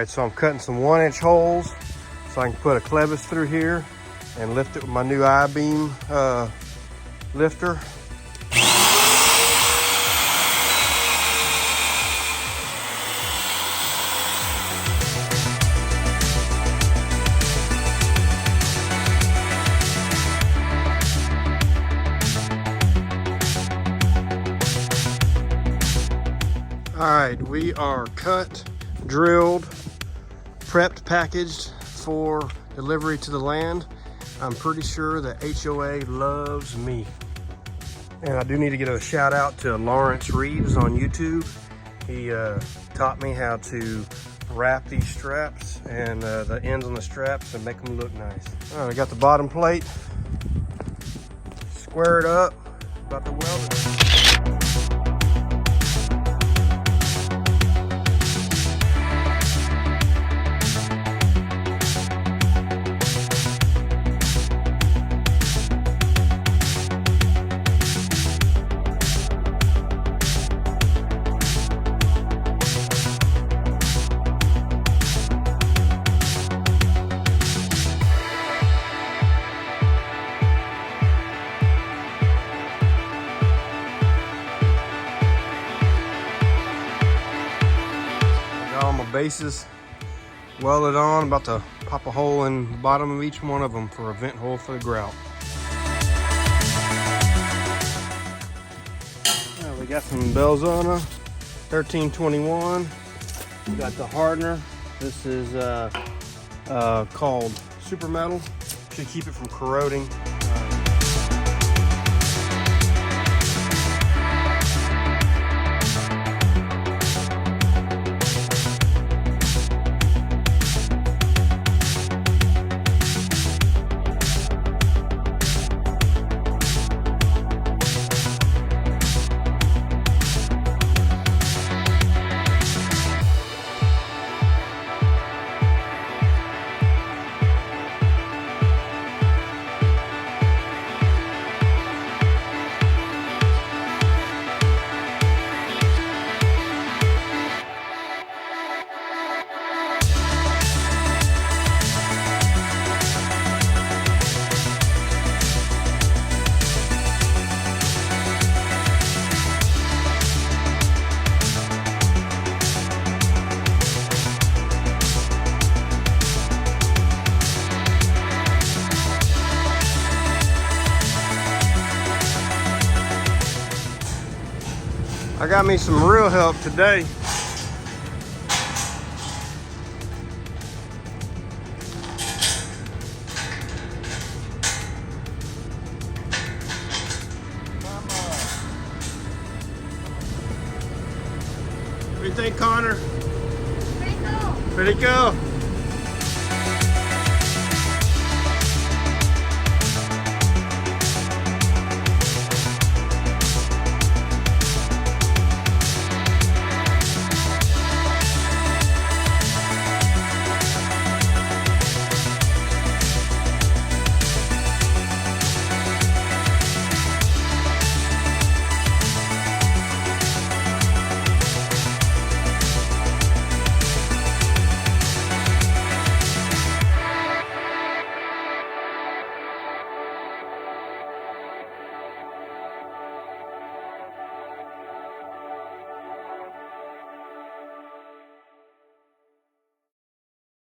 right, so I'm cutting some 1-inch holes so I can put a clevis through here and lift it with my new I-beam lifter. All right, we are cut, drilled, prepped, packaged for delivery to the land. I'm pretty sure that HOA loves me. And I do need to give a shout out to Lawrence Reeves on YouTube. He taught me how to wrap these straps and the ends on the straps and make them look nice. All right, I got the bottom plate squared up, about to weld it. All my bases welded on, about to pop a hole in the bottom of each one of them for a vent hole for the grout. Now we got some Belzona 1321. We got the hardener. This is called super metal. Should keep it from corroding. I got me some real help today. What do you think, Connor? Pretty cool. Pretty cool.